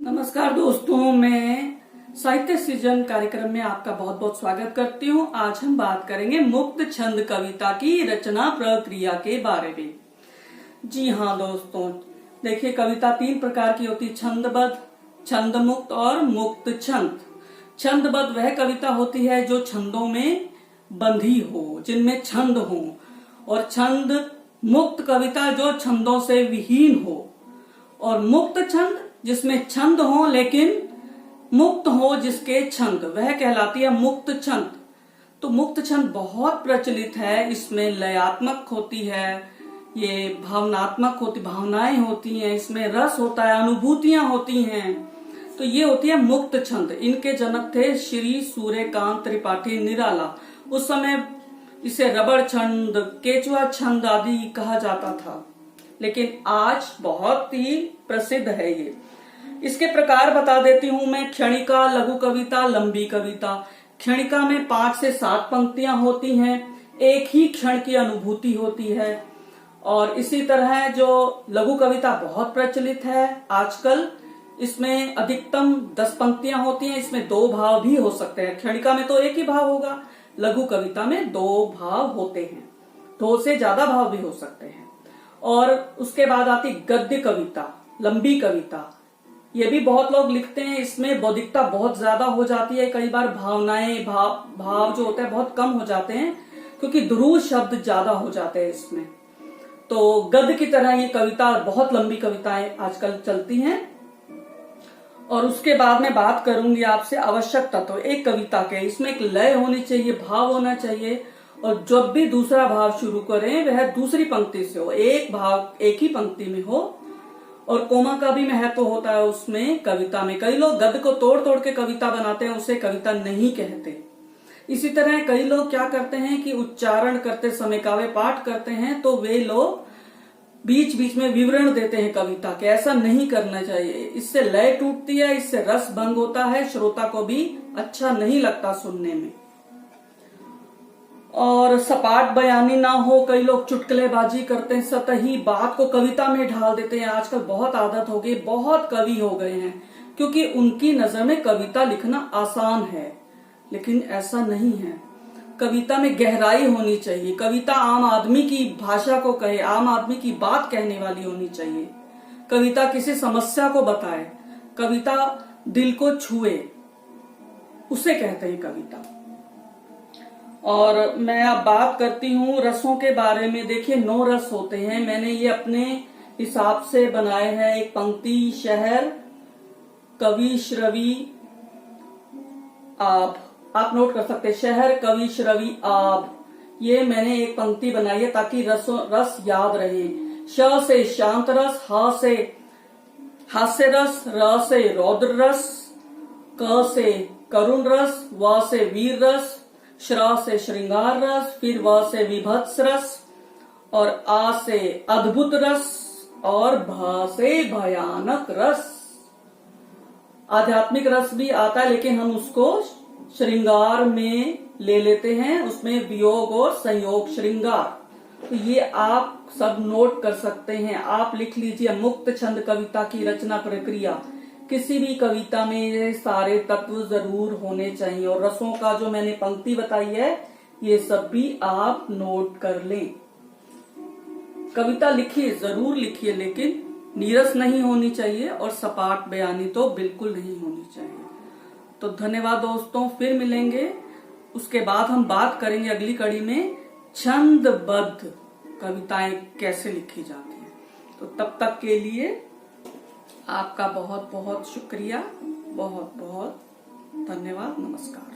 नमस्कार दोस्तों, मैं साहित्य सृजन कार्यक्रम में आपका बहुत बहुत स्वागत करती हूँ। आज हम बात करेंगे मुक्त छंद कविता की रचना प्रक्रिया के बारे में। जी हाँ दोस्तों, देखिए कविता तीन प्रकार की होती है, छंदबद्ध, छंद मुक्त और मुक्त छंद। छंदबद्ध वह कविता होती है जो छंदों में बंधी हो, जिनमें छंद हो, और छंद मुक्त कविता जो छंदों से विहीन हो, और मुक्त छंद जिसमें छंद हो लेकिन मुक्त हो जिसके छंद, वह कहलाती है मुक्त छंद। तो मुक्त छंद बहुत प्रचलित है, इसमें लयात्मक होती है, ये भावनात्मक होती, भावनाएं होती हैं, इसमें रस होता है, अनुभूतियां होती हैं। तो ये होती है मुक्त छंद। इनके जनक थे श्री सूर्यकांत त्रिपाठी निराला। उस समय इसे रबड़ छंद, केचुआ छंद आदि कहा जाता था, लेकिन आज बहुत ही प्रसिद्ध है ये। इसके प्रकार बता देती हूं मैं। क्षणिका, लघु कविता, लंबी कविता। क्षणिका में 5 से 7 पंक्तियां होती हैं, एक ही क्षण की अनुभूति होती है। और इसी तरह जो लघु कविता बहुत प्रचलित है आजकल, इसमें अधिकतम 10 पंक्तियां होती हैं, इसमें 2 भाव भी हो सकते हैं। क्षणिका में तो एक ही भाव होगा, लघु कविता में 2 भाव होते हैं, 2 से ज्यादा भाव भी हो सकते हैं। और उसके बाद आती गद्य कविता, लंबी कविता। ये भी बहुत लोग लिखते हैं, इसमें बौद्धिकता बहुत ज्यादा हो जाती है, कई बार भावनाएं, भाव जो होते हैं बहुत कम हो जाते हैं, क्योंकि ध्रुव शब्द ज्यादा हो जाते हैं इसमें। तो गद्य की तरह ये कविता, बहुत लंबी कविताएं आजकल चलती हैं। और उसके बाद मैं बात करूंगी आपसे आवश्यक तत्व एक कविता के। इसमें एक लय होनी चाहिए, भाव होना चाहिए, और जब भी दूसरा भाव शुरू करें वह दूसरी पंक्ति से हो, एक भाव एक ही पंक्ति में हो। और कोमा का भी महत्व होता है उसमें कविता में। कई लोग गद्य को तोड़ तोड़ के कविता बनाते हैं, उसे कविता नहीं कहते। इसी तरह कई लोग क्या करते हैं कि उच्चारण करते समय, काव्य पाठ करते हैं, तो वे लोग बीच बीच में विवरण देते हैं कविता के। ऐसा नहीं करना चाहिए, इससे लय टूटती है, इससे रस भंग होता है, श्रोता को भी अच्छा नहीं लगता सुनने में। और सपाट बयानी ना हो, कई लोग चुटकुलेबाजी करते हैं, सतही बात को कविता में ढाल देते हैं। आजकल बहुत आदत हो गई, बहुत कवि हो गए हैं, क्योंकि उनकी नजर में कविता लिखना आसान है, लेकिन ऐसा नहीं है। कविता में गहराई होनी चाहिए, कविता आम आदमी की भाषा को कहे, आम आदमी की बात कहने वाली होनी चाहिए। कविता किसी समस्या को बताए, कविता दिल को छुए, उसे कहते हैं कविता। और मैं अब बात करती हूँ रसों के बारे में। देखिए 9 रस होते हैं, मैंने ये अपने हिसाब से बनाए हैं। एक पंक्ति, शहर, कवि, श्रवी, आप नोट कर सकते हैं, शहर, कवि, श्रवी, आब। ये मैंने एक पंक्ति बनाई है ताकि रस याद रहे। श से शांत रस, ह से हास्य रस, र से रौद्र रस, क से करुण रस, व से वीर रस, श्र से श्रृंगार रस, फिर व से विभत्स रस, और आ से अद्भुत रस, और भ से भयानक रस। आध्यात्मिक रस भी आता है, लेकिन हम उसको श्रृंगार में ले लेते हैं, उसमें वियोग और संयोग श्रृंगार। तो ये आप सब नोट कर सकते हैं, आप लिख लीजिए। मुक्त छंद कविता की रचना प्रक्रिया, किसी भी कविता में ये सारे तत्व जरूर होने चाहिए। और रसों का जो मैंने पंक्ति बताई है, ये सब भी आप नोट कर लें। कविता लिखिए, जरूर लिखिए, लेकिन नीरस नहीं होनी चाहिए, और सपाट बयानी तो बिल्कुल नहीं होनी चाहिए। तो धन्यवाद दोस्तों, फिर मिलेंगे। उसके बाद हम बात करेंगे अगली कड़ी में छंदबद्ध कविताएं कैसे लिखी जाती हैं। तो तब तक के लिए आपका बहुत बहुत शुक्रिया, बहुत बहुत धन्यवाद, नमस्कार।